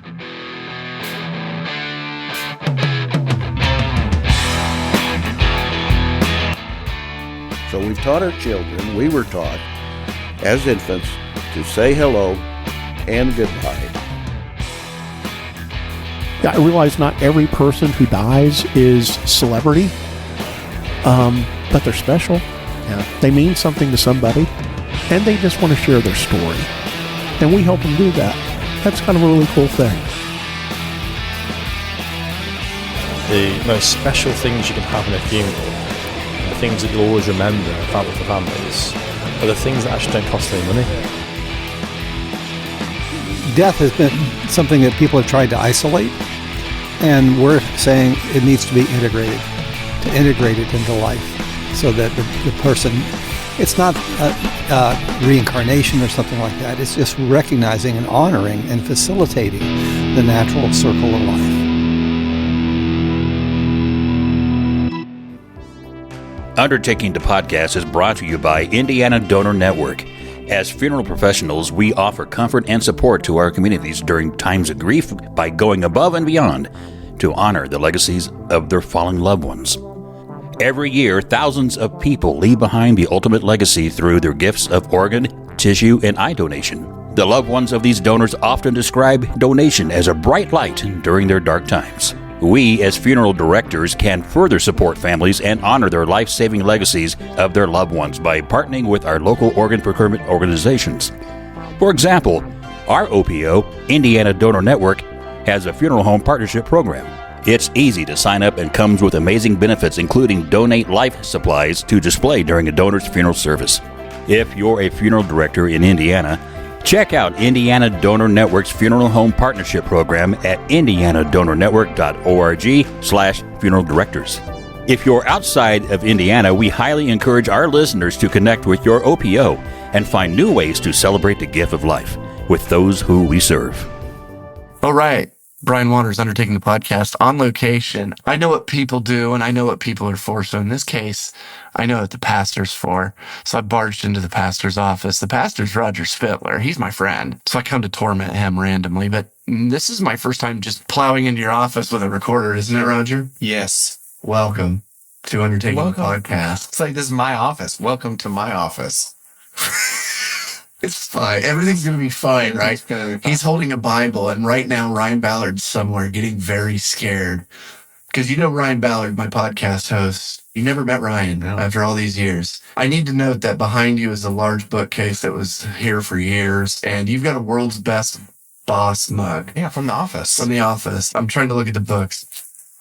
So we've taught our children, we were taught as infants to say hello and goodbye. Yeah, I realize not every person who dies is celebrity, but they're special. Yeah. They mean something to somebody, and they just want to share their story. And we help them do that. That's kind of a really cool thing. The most special things you can have in a funeral, the things that you'll always remember about the families, are the things that actually don't cost any money. Death has been something that people have tried to isolate, and we're saying it needs to be integrated, to integrate it into life, so that the person, it's not a reincarnation or something like that, it's just recognizing and honoring and facilitating the natural circle of life. Undertaking the Podcast is brought to you by Indiana Donor Network. As funeral professionals, we offer comfort and support to our communities during times of grief by going above and beyond to honor the legacies of their fallen loved ones. Every year, thousands of people leave behind the ultimate legacy through their gifts of organ, tissue, and eye donation. The loved ones of these donors often describe donation as a bright light during their dark times. We, as funeral directors, can further support families and honor their life-saving legacies of their loved ones by partnering with our local organ procurement organizations. For example, our OPO, Indiana Donor Network, has a funeral home partnership program. It's easy to sign up and comes with amazing benefits, including donate life supplies to display during a donor's funeral service. If you're a funeral director in Indiana, check out Indiana Donor Network's Funeral Home Partnership Program at indianadonornetwork.org/funeral directors. If you're outside of Indiana, we highly encourage our listeners to connect with your OPO and find new ways to celebrate the gift of life with those who we serve. All right. Brian Waters, Undertaking the Podcast, on location. I know what people do, and I know what people are for. So in this case, I know what the pastor's for. So I barged into the pastor's office. The pastor's Roger Spitler. He's my friend. So I come to torment him randomly. But this is my first time just plowing into your office with a recorder, isn't it, Roger? Yes. Welcome to Undertaking the Podcast. It's like, this is my office. Welcome to my office. It's fine. Everything's going to be fine, right? It's gonna be fine. He's holding a Bible, and right now Ryan Ballard's somewhere getting very scared. Because you know Ryan Ballard, my podcast host. You never met Ryan after all these years. I need to note that behind you is a large bookcase that was here for years, and you've got a world's best boss mug. Yeah, from the office. From the office. I'm trying to look at the books.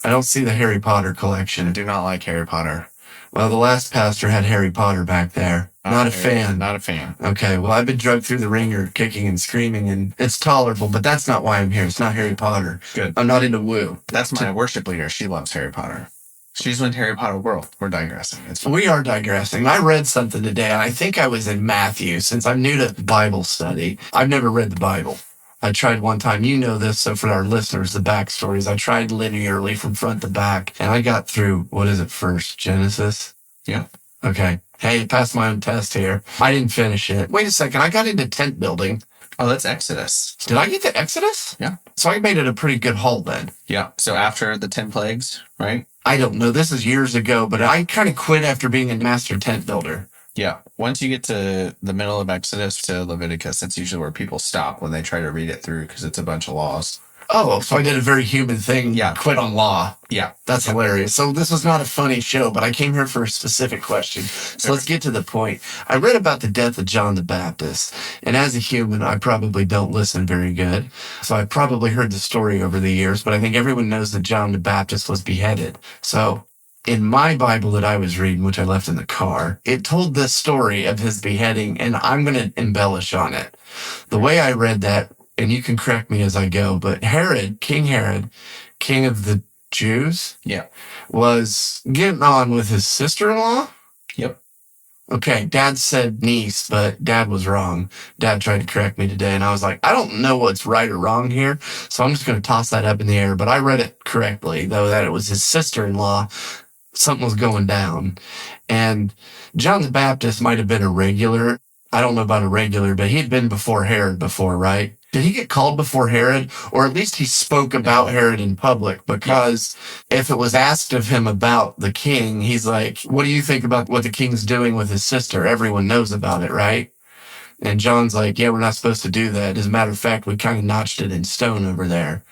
I don't see the Harry Potter collection. I do not like Harry Potter. Well, the last pastor had Harry Potter back there. Not a fan. Not a fan. Okay, well, I've been drugged through the ringer, kicking and screaming, and it's tolerable, but that's not why I'm here. It's not Harry Potter. Good. I'm not into woo. That's my worship leader. She loves Harry Potter. She's in Harry Potter world. We're digressing. It's fine. We are digressing. I read something today, and I think I was in Matthew, since I'm new to Bible study. I've never read the Bible. I tried one time. You know this, so for our listeners, the backstories. I tried linearly from front to back, and I got through, what is it first? Genesis? Yeah. Okay. Hey, passed my own test here. I didn't finish it. Wait a second. I got into tent building. Oh, that's Exodus. Did I get to Exodus? Yeah. So I made it a pretty good haul then. Yeah. So after the 10 plagues, right? I don't know. This is years ago, but I kind of quit after being a master tent builder. Yeah. Once you get to the middle of Exodus to Leviticus, that's usually where people stop when they try to read it through because it's a bunch of laws. Oh, so I did a very human thing. Yeah. Quit on law. Yeah. That's hilarious. So this was not a funny show, but I came here for a specific question. So let's get to the point. I read about the death of John the Baptist, and as a human, I probably don't listen very good. So I probably heard the story over the years, but I think everyone knows that John the Baptist was beheaded. So in my Bible that I was reading, which I left in the car, it told this story of his beheading, and I'm going to embellish on it. The way I read that, and you can correct me as I go, but Herod, king of the Jews, Yeah. was getting on with his sister-in-law. Yep. Okay, Dad said niece, but Dad was wrong. Dad tried to correct me today, and I was like, I don't know what's right or wrong here, so I'm just going to toss that up in the air. But I read it correctly, though, that it was his sister-in-law. Something was going down. And John the Baptist might have been a regular. I don't know about a regular, but he'd been before Herod before, right? Did he get called before Herod? Or at least he spoke about Herod in public, because if it was asked of him about the king, he's like, what do you think about what the king's doing with his sister? Everyone knows about it, right? And John's like, yeah, we're not supposed to do that. As a matter of fact, we kind of notched it in stone over there.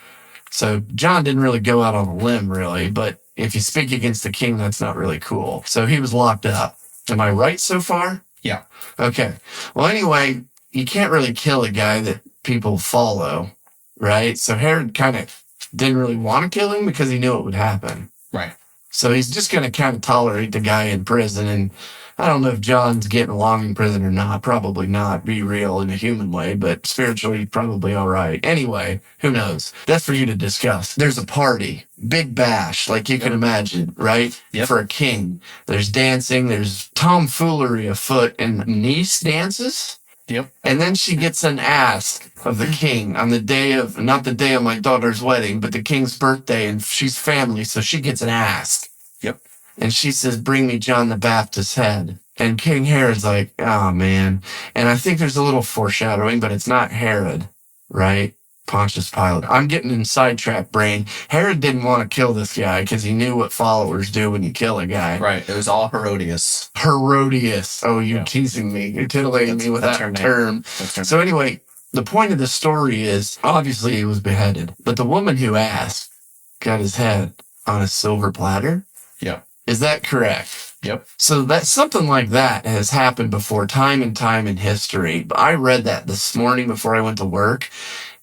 So John didn't really go out on a limb, really. But if you speak against the king, that's not really cool. So he was locked up. Am I right so far? Yeah. Okay. Well, anyway, you can't really kill a guy that people follow, right? So Herod kind of didn't really want to kill him because he knew it would happen. Right. So he's just going to kind of tolerate the guy in prison. And I don't know if John's getting along in prison or not. Probably not. Be real in a human way, but spiritually, probably all right. Anyway, who knows? That's for you to discuss. There's a party, big bash, like you can imagine, right? Yep. For a king. There's dancing. There's tomfoolery afoot, and niece dances. Yep. And then she gets an ask of the king on the day of, not the day of my daughter's wedding, but the king's birthday, and she's family, so she gets an ask. Yep. And she says, bring me John the Baptist's head. And King Herod's like, oh, man. And I think there's a little foreshadowing, but it's not Herod, right? Pontius Pilate. I'm getting in sidetrack brain. Herod didn't want to kill this guy because he knew what followers do when you kill a guy. Right. It was all Herodias. Herodias. Oh, you're teasing me. You're titillating me with that term. So anyway, the point of the story is, obviously he was beheaded, but the woman who asked got his head on a silver platter. Yep. Is that correct? Yep. So that something like that has happened before, time and time in history. But I read that this morning before I went to work.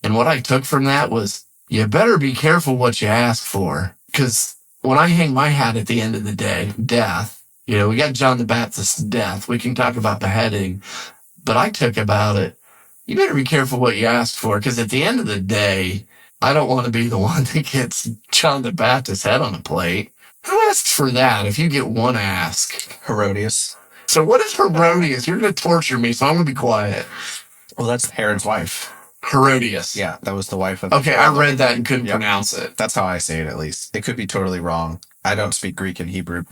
And what I took from that was, you better be careful what you ask for. Because when I hang my hat at the end of the day, death, we got John the Baptist's death. We can talk about beheading. But I took about it, you better be careful what you ask for. Because at the end of the day, I don't want to be the one that gets John the Baptist's head on a plate. Who asks for that if you get one ask? Herodias. So what is Herodias? You're going to torture me, so I'm going to be quiet. Well, that's Herod's wife. Herodias. Yeah, that was the wife of. Okay, I read that and couldn't pronounce it. That's how I say it, at least. It could be totally wrong. I don't speak Greek and Hebrew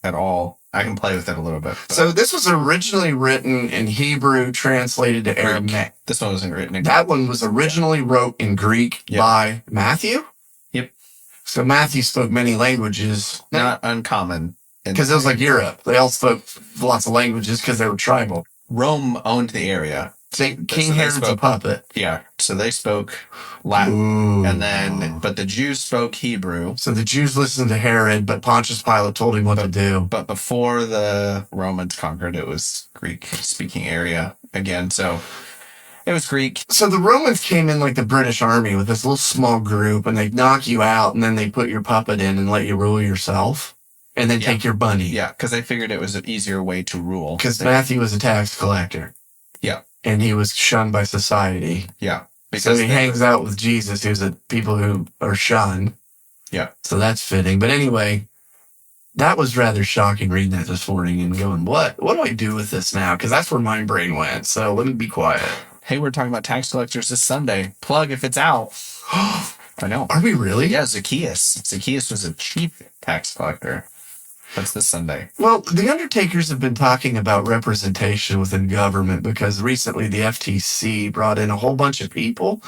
at all. I can play with it a little bit. So this was originally written in Hebrew, translated to Aramaic. This one wasn't written in That one was originally wrote in Greek by Matthew? Yep. So Matthew spoke many languages. Not uncommon. Because it was like Europe. They all spoke lots of languages because they were tribal. Rome owned the area. King Herod's a puppet. Yeah. So they spoke Latin. Ooh. And but the Jews spoke Hebrew. So the Jews listened to Herod, but Pontius Pilate told him what to do. But before the Romans conquered, it was Greek-speaking area again. So it was Greek. So the Romans came in like the British Army with this little small group, and they knock you out, and then they put your puppet in and let you rule yourself, and then take your bunny. Yeah, because they figured it was an easier way to rule. Because Matthew was a tax collector. Yeah. And he was shunned by society. Yeah. So he hangs out with Jesus, who's the people who are shunned. Yeah. So that's fitting. But anyway, that was rather shocking reading that this morning and going, what do I do with this now? Because that's where my brain went. So let me be quiet. Hey, we're talking about tax collectors this Sunday. Plug if it's out. I know. Are we really? Yeah, Zacchaeus. Zacchaeus was a chief tax collector. That's this Sunday. Well, the Undertakers have been talking about representation within government because recently the FTC brought in a whole bunch of people.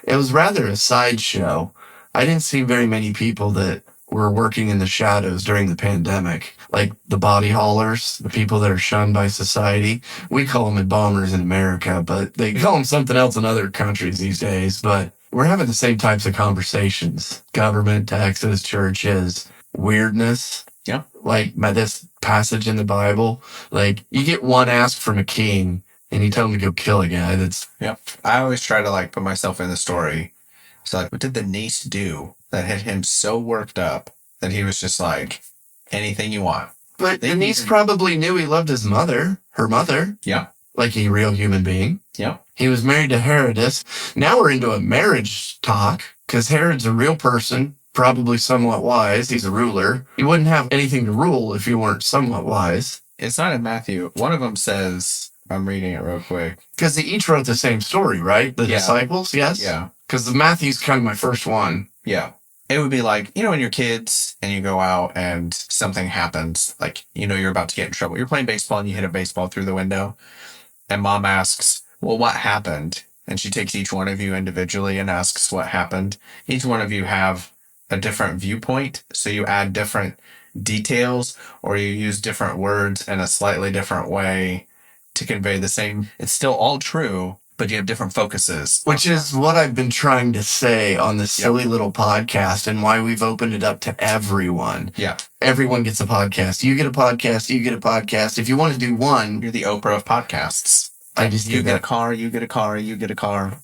It was rather a sideshow. I didn't see very many people that were working in the shadows during the pandemic, like the body haulers, the people that are shunned by society. We call them embalmers in America, but they call them something else in other countries these days. But we're having the same types of conversations. Government, taxes, churches, weirdness. Yeah. Like this passage in the Bible, like you get one ask from a king and you tell him to go kill a guy. Yeah. I always try to put myself in the story. So what did the niece do that had him so worked up that he was just like, anything you want? But the niece probably knew he loved his mother, her mother. Yeah. Like a real human being. Yeah. He was married to Herodes. Now we're into a marriage talk because Herod's a real person. Probably somewhat wise. He's a ruler. You wouldn't have anything to rule if you weren't somewhat wise. It's not in Matthew. One of them says, I'm reading it real quick. Because they each wrote the same story, right? The disciples, yes? Yeah. Because Matthew's kind of my first one. Yeah. It would be like, when you're kids and you go out and something happens, like, you're about to get in trouble. You're playing baseball and you hit a baseball through the window. And mom asks, well, what happened? and she takes each one of you individually and asks what happened. Each one of you have a different viewpoint, so you add different details or you use different words in a slightly different way to convey the same. It's still all true, but you have different focuses. Which is what I've been trying to say on this silly little podcast and why we've opened it up to everyone. Yeah. Everyone gets a podcast. You get a podcast. You get a podcast. If you want to do one, You're the Oprah of podcasts. I just You did get a that. car, you get a car, you get a car.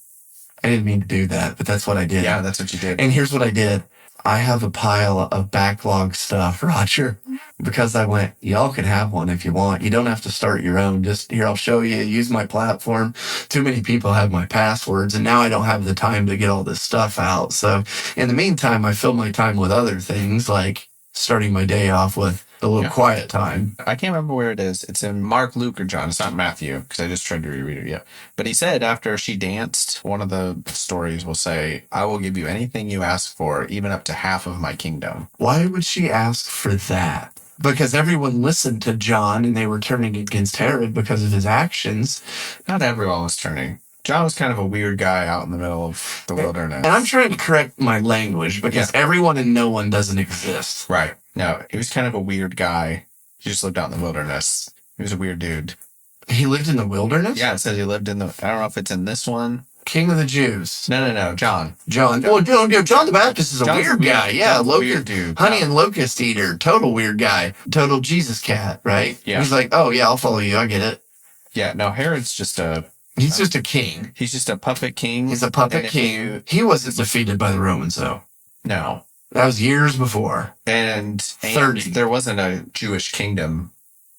I didn't mean to do that, but that's what I did. Yeah, that's what you did. And here's what I did. I have a pile of backlog stuff, Roger, because I went, y'all can have one if you want. You don't have to start your own. Just here, I'll show you. Use my platform. Too many people have my passwords, and now I don't have the time to get all this stuff out. So in the meantime, I fill my time with other things, like starting my day off with a little quiet time. I can't remember where it is. It's in Mark, Luke, or John. It's not Matthew, because I just tried to reread it. Yeah. But he said after she danced, one of the stories will say, I will give you anything you ask for, even up to half of my kingdom. Why would she ask for that? Because everyone listened to John and they were turning against Herod because of his actions. Not everyone was turning. John was kind of a weird guy out in the middle of the wilderness. And I'm trying to correct my language because everyone and no one doesn't exist. Right. No, he was kind of a weird guy. He just lived out in the wilderness. He was a weird dude. He lived in the wilderness? Yeah, it says he lived in the... I don't know if it's in this one. King of the Jews. No. John. John. Well, John the Baptist is a John's weird guy. Yeah, John's a locust, weird dude. honey and locust eater. Total weird guy. Total Jesus cat, right? Yeah. He's like, oh, yeah, I'll follow you. I get it. Yeah, no, Herod's just a... He's just a king. He's just a puppet king. He's a puppet And if king. He wasn't defeated by the Romans, though. No. That was years before, And 30. there wasn't a Jewish kingdom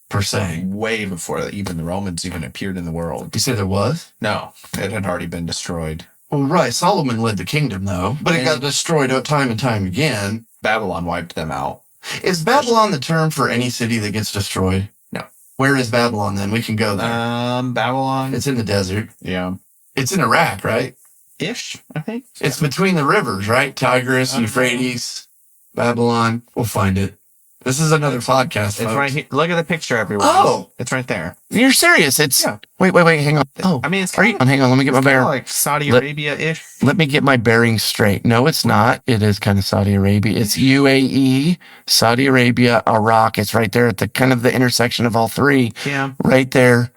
per se. way before even the Romans even appeared in the world. You say there was? No, it had already been destroyed. Well, right. Solomon led the kingdom, though. But it got And- destroyed time and time again. Babylon wiped them out. Is Babylon the term for any city that gets destroyed? No. Where is Babylon, then? We can go there. Babylon. It's in the desert. Yeah. It's in Iraq, right? Ish, I think. It's between the rivers, right? Tigris, Euphrates, Babylon. We'll find it. This is another podcast, It's folks. right here. Look at the picture, everyone. Oh. It's right there. You're serious? It's Yeah. Wait, hang on. Oh, I mean, it's are you? Hang on, let me get my bear. like Saudi Let- Arabia-ish. Let me get my bearings straight. No, it's not. It is kind of Saudi Arabia. It's UAE, Saudi Arabia, Iraq. It's right there at the kind of the intersection of all three. Yeah. Right there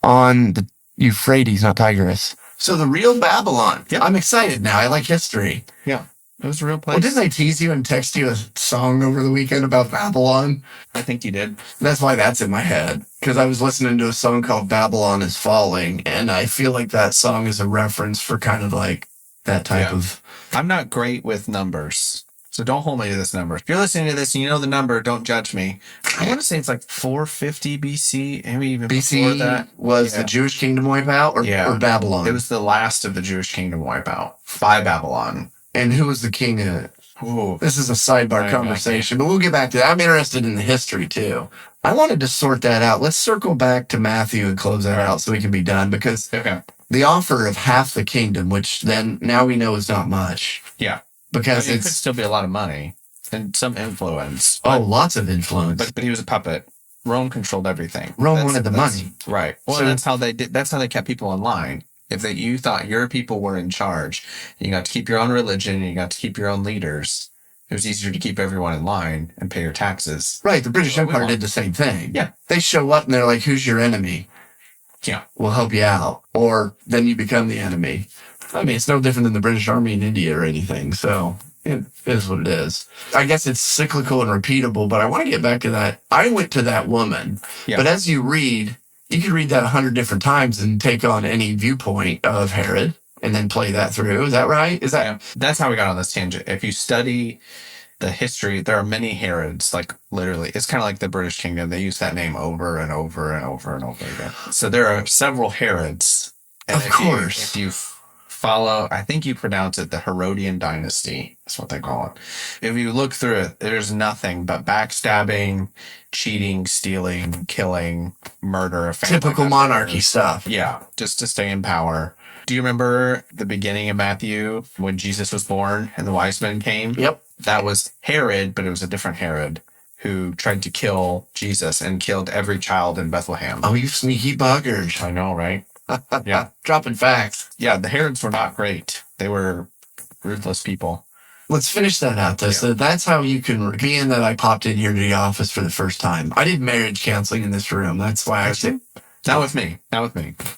on the Euphrates, not Tigris. So the real Babylon. Yeah. I'm excited now. I like history. Yeah. It was a real place. Well, didn't I tease you and text you a song over the weekend about Babylon? I think you did. That's why that's in my head. Because I was listening to a song called Babylon is Falling. And I feel like that song is a reference for kind of like that type of... I'm not great with numbers, so don't hold me to this number. If you're listening to this and you know the number, don't judge me. I want to say it's like 450 BC, maybe even before BC that. was the Jewish kingdom wipeout or Babylon? It was the last of the Jewish kingdom wipeout by Babylon. And who was the king of it? Ooh. This is a sidebar conversation, but we'll get back to that. I'm interested in the history too. I wanted to sort that out. Let's circle back to Matthew and close that out so we can be done, because the offer of half the kingdom, which then now we know is not much. Yeah. Because it could it's still be a lot of money and some influence. lots of influence. But he was a puppet. Rome controlled everything. Rome wanted the money. Right. Well, So- that's how they did. That's how they kept people in line. If you thought your people were in charge, you got to keep your own religion, and you got to keep your own leaders, it was easier to keep everyone in line and pay your taxes. Right. The British That's what we Empire want. did the same thing. Yeah. They show up and they're like, who's your enemy? Yeah. We'll help you out. Or then you become the enemy. I mean, it's no different than the British Army in India or anything. So it is what it is. I guess it's cyclical and repeatable, but I want to get back to that. I went to that woman, but as you read, you could read that 100 different times and take on any viewpoint of Herod and then play that through. Is that right? Is that? Yeah. That's how we got on this tangent. If you study the history, there are many Herods, like literally. It's kind of like the British Kingdom. They use that name over and over and over and over again. So there are several Herods. And Of course. If you follow, I think you pronounce it the Herodian dynasty. That's what they call it. If you look through it, there's nothing but backstabbing, cheating, stealing, killing, murder. Typical monarchy stuff. Yeah, just to stay in power. Do you remember the beginning of Matthew when Jesus was born and the wise men came? Yep. That was Herod, but it was a different Herod who tried to kill Jesus and killed every child in Bethlehem. Oh, you sneaky buggers. I know, right? Yeah. Dropping facts. Yeah, the Herods were not great. They were ruthless people. Let's finish that out, though. Yeah. So that's how you can, being that I popped in here to the office for the first time. I did marriage counseling in this room. That's why I said, Not with me. But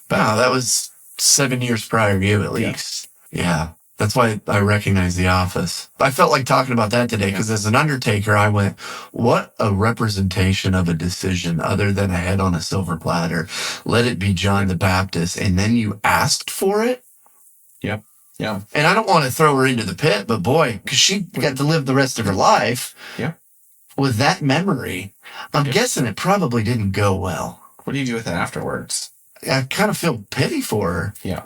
no, that was 7 years prior to you at least. Yeah. That's why I recognize the office. I felt like talking about that today because as an undertaker, I went, what a representation of a decision other than a head on a silver platter. Let it be John the Baptist. And then you asked for it. Yep. Yeah. And I don't want to throw her into the pit, but boy, because she got to live the rest of her life with that memory. I'm guessing it probably didn't go well. What do you do with it afterwards? I kind of feel pity for her. Yeah.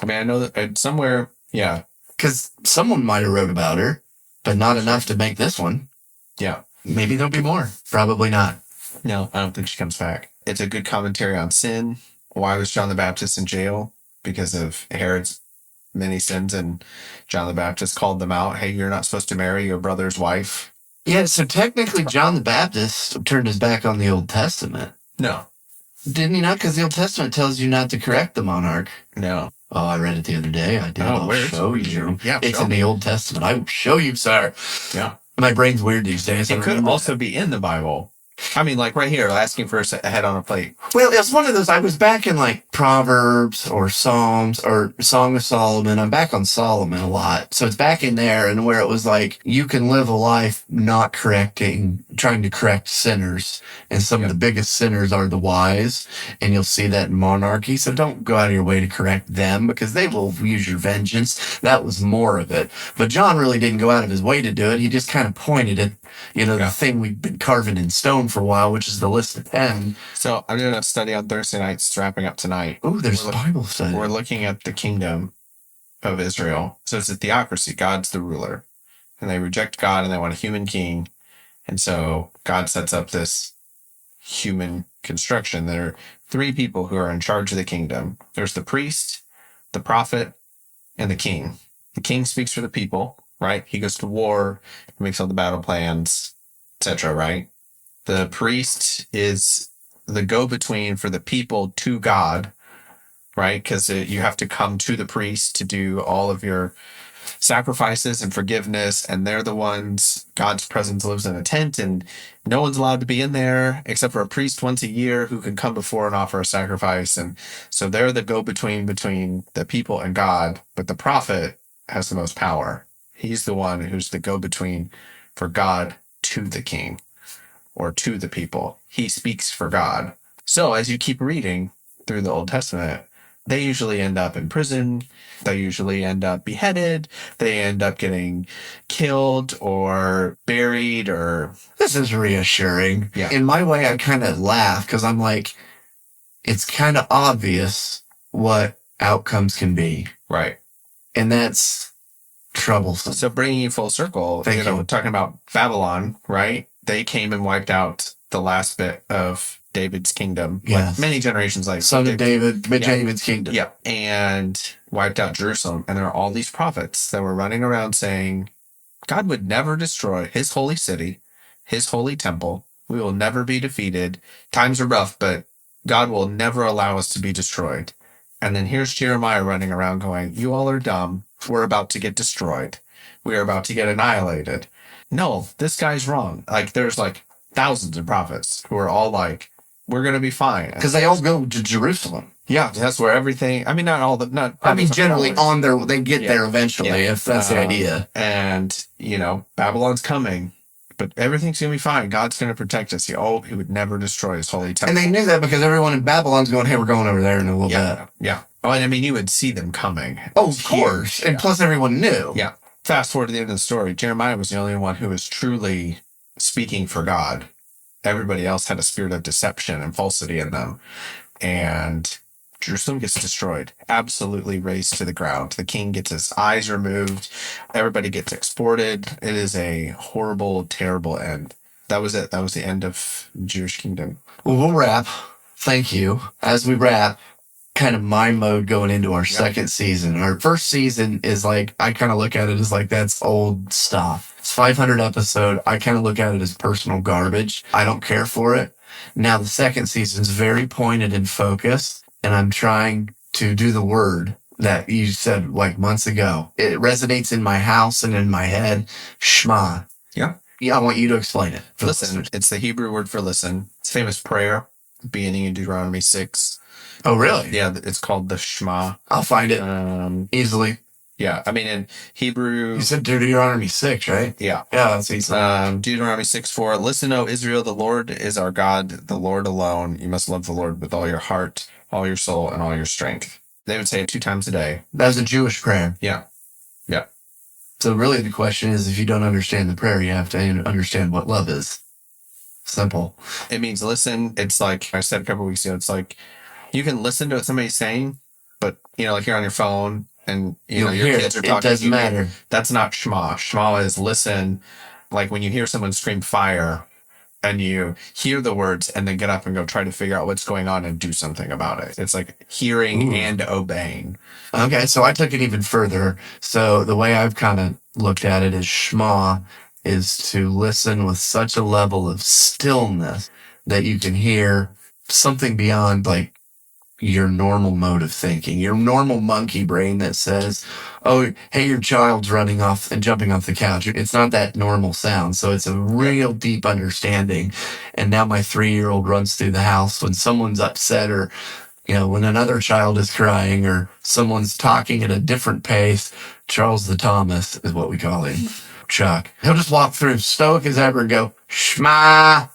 I mean, I know that somewhere, because someone might have wrote about her, but not enough to make this one. Yeah. Maybe there'll be more. Probably not. No, I don't think she comes back. It's a good commentary on sin. Why was John the Baptist in jail? Because of Herod's many sins, and John the Baptist called them out. Hey, you're not supposed to marry your brother's wife. Yeah, so technically John the Baptist turned his back on the Old Testament. No. Didn't he not? Because the Old Testament tells you not to correct the monarch. No. Oh, I read it the other day. I did. I'll show you. Yeah, it's in the Old Testament. I will show you, sir. Yeah. My brain's weird these days. It could also be in the Bible. I mean, like right here, asking for a head on a plate. Well, it was one of those. I was back in like Proverbs or Psalms or Song of Solomon. I'm back on Solomon a lot. So it's back in there and where it was like, you can live a life not trying to correct sinners. And some of the biggest sinners are the wise. And you'll see that in monarchy. So don't go out of your way to correct them because they will use your vengeance. That was more of it. But John really didn't go out of his way to do it. He just kind of pointed at, the thing we've been carving in stone for a while, which is the list of 10. So I'm doing a study on Thursday nights, wrapping up tonight. Oh, there's a Bible study. We're looking at the kingdom of Israel. So it's a theocracy. God's the ruler. And they reject God and they want a human king. And so God sets up this human construction. There are 3 people who are in charge of the kingdom. There's the priest, the prophet, and the king. The king speaks for the people, right? He goes to war, he makes all the battle plans, etc., right? The priest is the go-between for the people to God, right? Because you have to come to the priest to do all of your sacrifices and forgiveness, and they're the ones, God's presence lives in a tent, and no one's allowed to be in there except for a priest once a year who can come before and offer a sacrifice. And so they're the go-between between the people and God, but the prophet has the most power. He's the one who's the go-between for God to the king or to the people. He speaks for God. So as you keep reading through the Old Testament, they usually end up in prison. They usually end up beheaded. They end up getting killed or buried or... This is reassuring. Yeah. In my way, I kind of laugh because I'm like, it's kind of obvious what outcomes can be. Right. And that's troublesome. So bringing you full circle, Thank you. talking about Babylon, right? They came and wiped out the last bit of David's kingdom. Yes. Like many generations later. Son of David, David's kingdom. Yeah. And wiped out Jerusalem. And there are all these prophets that were running around saying, God would never destroy his holy city, his holy temple. We will never be defeated. Times are rough, but God will never allow us to be destroyed. And then here's Jeremiah running around going, you all are dumb. We're about to get destroyed. We are about to get annihilated. No, this guy's wrong. Like, there's like thousands of prophets who are all like, we're going to be fine. Because they all go to Jerusalem. Yeah, that's where everything, I mean, not all the, not, I mean, generally always. they get there eventually, if that's the idea. And, Babylon's coming, but everything's going to be fine. God's going to protect us. He would never destroy his holy temple. And they knew that because everyone in Babylon's going, hey, we're going over there in a little bit. Yeah. Oh, and I mean, you would see them coming. Oh, of course. Huge. And plus everyone knew. Yeah. Fast forward to the end of the story. Jeremiah was the only one who was truly speaking for God. Everybody else had a spirit of deception and falsity in them. And Jerusalem gets destroyed, absolutely razed to the ground. The king gets his eyes removed. Everybody gets exported. It is a horrible, terrible end. That was it. That was the end of the Jewish kingdom. Well, we'll wrap. Thank you. As we wrap, kind of my mode going into our second season. Our first season is like, I kind of look at it as like, that's old stuff. It's 500 episode. I kind of look at it as personal garbage. I don't care for it. Now the second season is very pointed and focused. and I'm trying to do the word that you said like months ago. It resonates in my house and in my head. Shema. Yeah. Yeah, I want you to explain it. For Listen, listeners. it's the Hebrew word for listen. It's a famous prayer beginning in Deuteronomy 6. Oh, really? Yeah, it's called the Shema. I'll find it easily. Yeah, I mean, in Hebrew... You said Deuteronomy 6, right? Yeah. Yeah, that's easy. Deuteronomy 6:4. Listen, O Israel, the Lord is our God, the Lord alone. You must love the Lord with all your heart, all your soul, and all your strength. They would say it 2 times a day. That's a Jewish prayer. Yeah. Yeah. So really the question is, if you don't understand the prayer, you have to understand what love is. Simple. It means listen. It's like I said a couple of weeks ago, it's like you can listen to what somebody's saying, but, like you're on your phone and, your kids are talking. It doesn't matter. That's not Shema. Shema is listen. Like when you hear someone scream fire and you hear the words and then get up and go try to figure out what's going on and do something about it. It's like hearing and obeying. Okay, so I took it even further. So the way I've kind of looked at it is Shema is to listen with such a level of stillness that you can hear something beyond like your normal mode of thinking, your normal monkey brain that says, oh, hey, your child's running off and jumping off the couch. It's not that normal sound. So it's a real deep understanding. And now my 3-year-old runs through the house when someone's upset or, when another child is crying or someone's talking at a different pace. Charles the Thomas is what we call him. Chuck. He'll just walk through stoic as ever and go, Shema,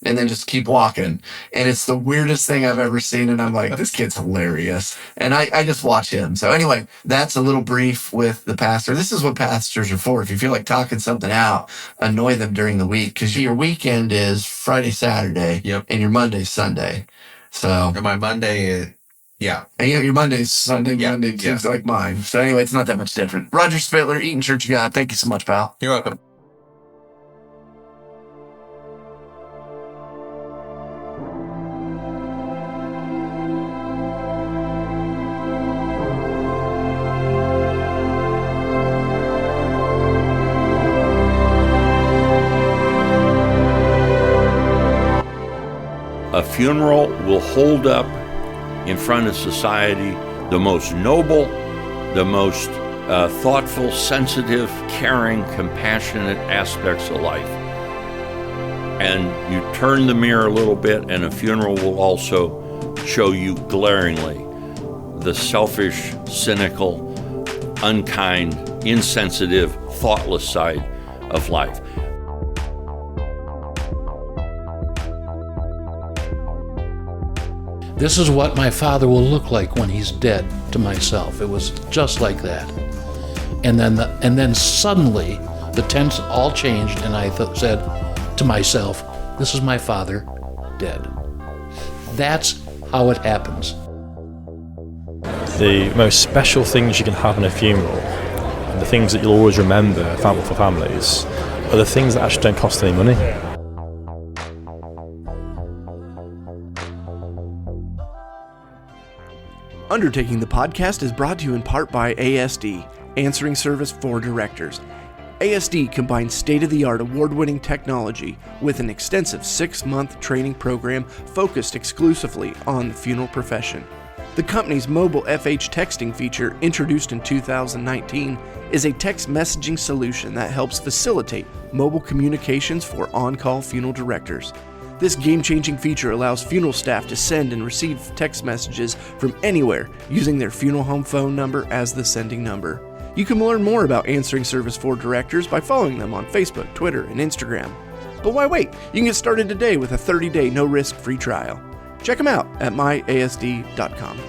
and then just keep walking. And it's the weirdest thing I've ever seen. And I'm like, this kid's hilarious. And I just watch him. So anyway, that's a little brief with the pastor. This is what pastors are for. If you feel like talking something out, annoy them during the week, because your weekend is Friday, Saturday, and your Monday's Sunday. So And my Monday, yeah. And your Monday's Sunday, Yeah. Monday, Tuesday, like mine. So anyway, it's not that much different. Roger Spitler, Eaton Church of God. Thank you so much, pal. You're welcome. A funeral will hold up in front of society the most noble, the most thoughtful, sensitive, caring, compassionate aspects of life. And you turn the mirror a little bit, and a funeral will also show you glaringly the selfish, cynical, unkind, insensitive, thoughtless side of life. This is what my father will look like when he's dead, to myself. It was just like that. And then suddenly the tense all changed, and I said to myself, this is my father dead. That's how it happens. The most special things you can have in a funeral, and the things that you'll always remember for families, are the things that actually don't cost any money. Undertaking the podcast is brought to you in part by ASD, Answering Service for Directors. ASD combines state-of-the-art award-winning technology with an extensive 6-month training program focused exclusively on the funeral profession. The company's mobile FH texting feature, introduced in 2019, is a text messaging solution that helps facilitate mobile communications for on-call funeral directors. This game-changing feature allows funeral staff to send and receive text messages from anywhere using their funeral home phone number as the sending number. You can learn more about Answering Service for Directors by following them on Facebook, Twitter, and Instagram. But why wait? You can get started today with a 30-day no-risk free trial. Check them out at myasd.com.